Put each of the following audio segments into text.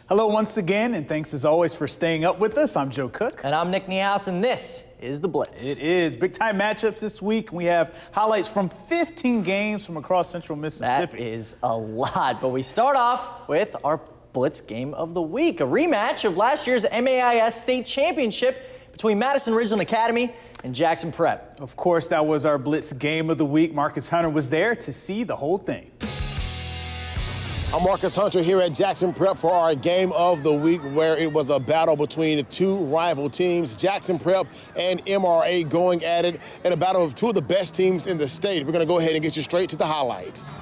Hello once again, and thanks as always for staying up with us. I'm Joe Cook. And I'm Nick Niehaus, and this is The Blitz. It is. Big time matchups this week. We have highlights from 15 games from across central Mississippi. That is a lot, but we start off with our Blitz game of the week, a rematch of last year's MAIS state championship between Madison Ridgeland Academy and Jackson Prep. Of course, that was our Blitz game of the week. Marcus Hunter was there to see the whole thing. I'm Marcus Hunter here at Jackson Prep for our game of the week, where it was a battle between the two rival teams, Jackson Prep and MRA, going at it in a battle of two of the best teams in the state. We're going to go ahead and get you straight to the highlights.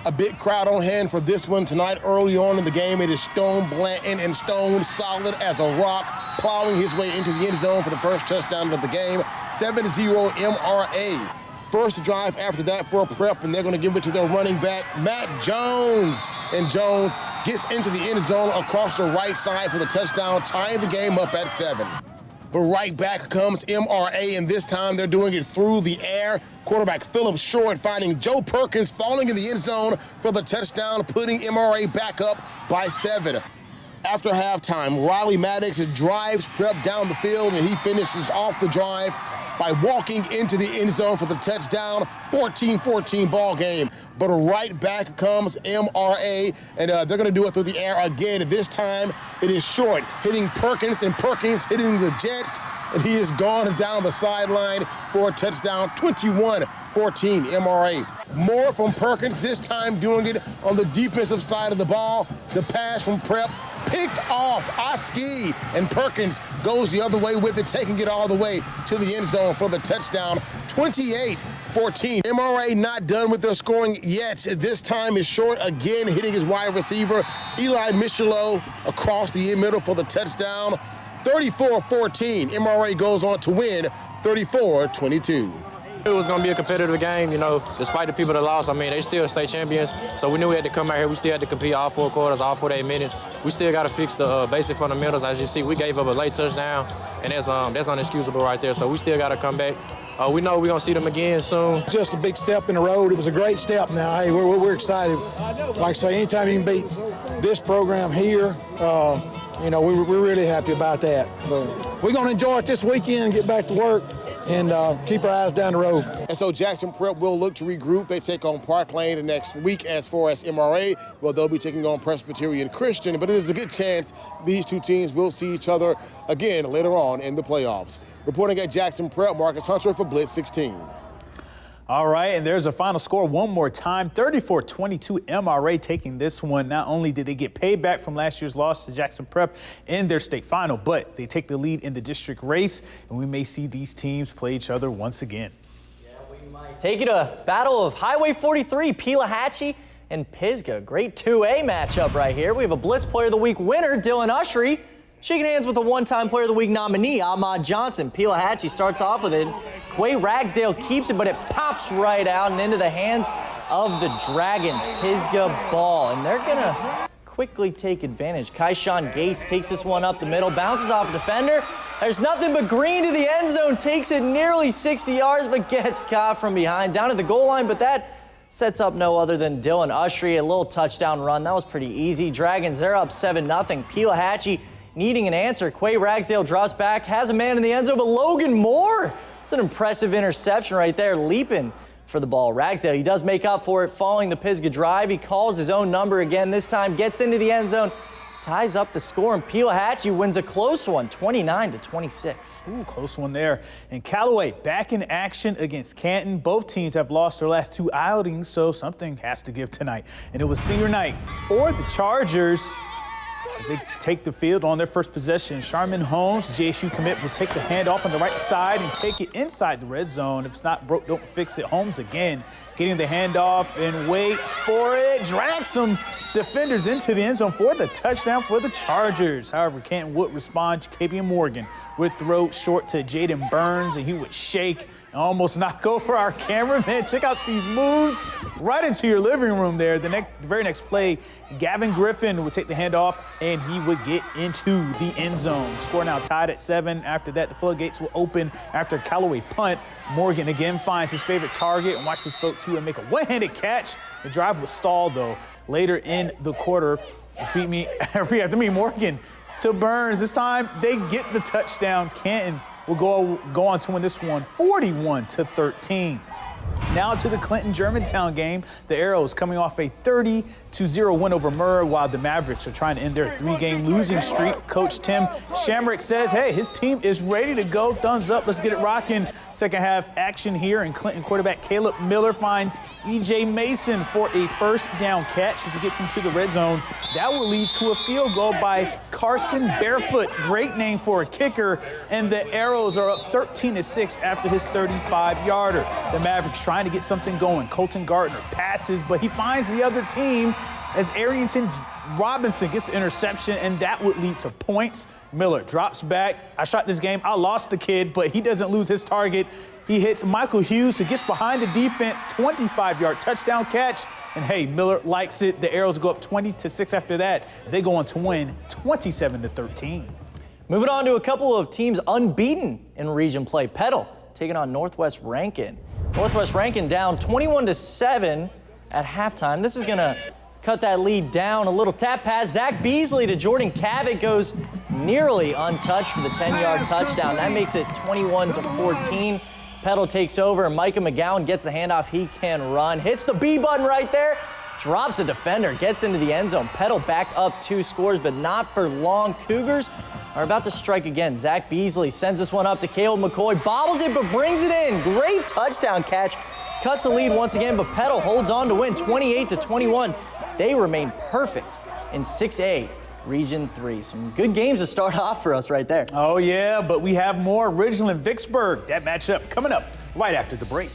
A big crowd on hand for this one tonight. Early on in the game, it is Stone Blanton, and Stone solid as a rock, plowing his way into the end zone for the first touchdown of the game. 7-0 MRA. First drive after that for Prep, and they're going to give it to their running back, Matt Jones. And Jones gets into the end zone across the right side for the touchdown, tying the game up at 7. But right back comes MRA, and this time they're doing it through the air. Quarterback Philip Short finding Joe Perkins falling in the end zone for the touchdown, putting MRA back up by 7. After halftime, Riley Maddox drives Prep down the field, and he finishes off the drive by walking into the end zone for the touchdown. 14-14 ball game. But right back comes MRA, and they're going to do it through the air again. This time it is Short hitting Perkins, and Perkins hitting the Jets, and he is gone down the sideline for a touchdown. 21-14 MRA. More from Perkins, this time doing it on the defensive side of the ball. The pass from Prep picked off Oski, and Perkins goes the other way with it, taking it all the way to the end zone for the touchdown. 28-14. MRA not done with their scoring yet. This time is Short again hitting his wide receiver, Eli Michelot, across the middle for the touchdown. 34-14. MRA goes on to win 34-22. It was going to be a competitive game, you know, despite the people that lost. I mean, they still state champions, so we knew we had to come out here. We still had to compete all 4 quarters, all 48 minutes. We still got to fix the basic fundamentals. As you see, we gave up a late touchdown, and that's unexcusable right there, so we still got to come back. We know we're going to see them again soon. Just a big step in the road. It was a great step now. Hey, we're excited. Like I say, anytime you can beat this program here, you know, we're really happy about that. But we're going to enjoy it this weekend and get back to work and keep our eyes down the road. And so Jackson Prep will look to regroup. They take on Park Lane the next week. As far as MRA, well, they'll be taking on Presbyterian Christian, but it is a good chance these two teams will see each other again later on in the playoffs. Reporting at Jackson Prep, Marcus Hunter for Blitz 16. All right, and there's a final score one more time. 34-22 MRA taking this one. Not only did they get paid back from last year's loss to Jackson Prep in their state final, but they take the lead in the district race, and we may see these teams play each other once again. Yeah, we might. Take it a battle of Highway 43, Pelahatchie and Pisgah. Great 2A matchup right here. We have a Blitz Player of the Week winner, Dylan Ushery, shaking hands with a one-time Player of the Week nominee, Ahmad Johnson. Pelahatchie starts off with it. Quay Ragsdale keeps it, but it pops right out and into the hands of the Dragons. Pisgah ball, and they're gonna quickly take advantage. Kaishawn Gates takes this one up the middle, bounces off a defender. There's nothing but green to the end zone, takes it nearly 60 yards, but gets caught from behind down to the goal line, but that sets up no other than Dylan Ushery. A little touchdown run, that was pretty easy. Dragons, they're up 7-0. Pelahatchie needing an answer. Quay Ragsdale drops back, has a man in the end zone, but Logan Moore, it's an impressive interception right there, leaping for the ball. Ragsdale, he does make up for it following the Pisgah drive. He calls his own number again this time, gets into the end zone, ties up the score, and Pelahatchie wins a close one, 29-26. Ooh, close one there. And Callaway back in action against Canton. Both teams have lost their last 2 outings, so something has to give tonight. And it was senior night for the Chargers as they take the field on their first possession. Sharman Holmes, JSU commit, will take the handoff on the right side and take it inside the red zone. If it's not broke, don't fix it. Holmes again getting the handoff and wait for it. Drag some defenders into the end zone for the touchdown for the Chargers. However, Canton would respond. Jacobian Morgan would throw short to Jaden Burns, and he would shake and almost knock over our cameraman. Check out these moves right into your living room there. The very next play, Gavin Griffin would take the handoff, and he would get into the end zone. Score now tied at 7. After that, the floodgates will open after a Callaway punt. Morgan again finds his favorite target, and watch these folks, he would make a one-handed catch. The drive was stalled, though, later in the quarter. Repeat after me, Morgan to Burns. This time they get the touchdown. Canton will go on to win this one 41-13. Now to the Clinton-Germantown game. The Arrows coming off a 30-0 win over Murray, while the Mavericks are trying to end their 3-game losing streak. Coach Tim Shamrick says, hey, his team is ready to go. Thumbs up, let's get it rocking. Second half action here, and Clinton quarterback Caleb Miller finds E.J. Mason for a first down catch as he gets into the red zone. That will lead to a field goal by Carson Barefoot. Great name for a kicker, and the Arrows are up 13-6 after his 35-yarder. The Mavericks trying to get something going. Colton Gardner passes, but he finds the other team as Arrington Robinson gets the interception, and that would lead to points. Miller drops back. I shot this game. I lost the kid, but he doesn't lose his target. He hits Michael Hughes, who gets behind the defense, 25-yard touchdown catch. And hey, Miller likes it. The Arrows go up 20-6 after that. They go on to win 27-13. Moving on to a couple of teams unbeaten in region play. Petal taking on Northwest Rankin. Northwest Rankin down 21-7 at halftime. This is gonna cut that lead down. A little tap pass. Zach Beasley to Jordan Cavett goes nearly untouched for the 10-yard touchdown. That makes it 21-14. Petal takes over, and Micah McGowan gets the handoff. He can run. Hits the B button right there. Drops a defender. Gets into the end zone. Petal back up 2 scores, but not for long. Cougars are about to strike again. Zach Beasley sends this one up to Caleb McCoy. Bobbles it, but brings it in. Great touchdown catch. Cuts the lead once again, but Petal holds on to win 28-21. They remain perfect in 6A Region 3. Some good games to start off for us right there. Oh, yeah, but we have more. Ridgeland, Vicksburg. That matchup coming up right after the break.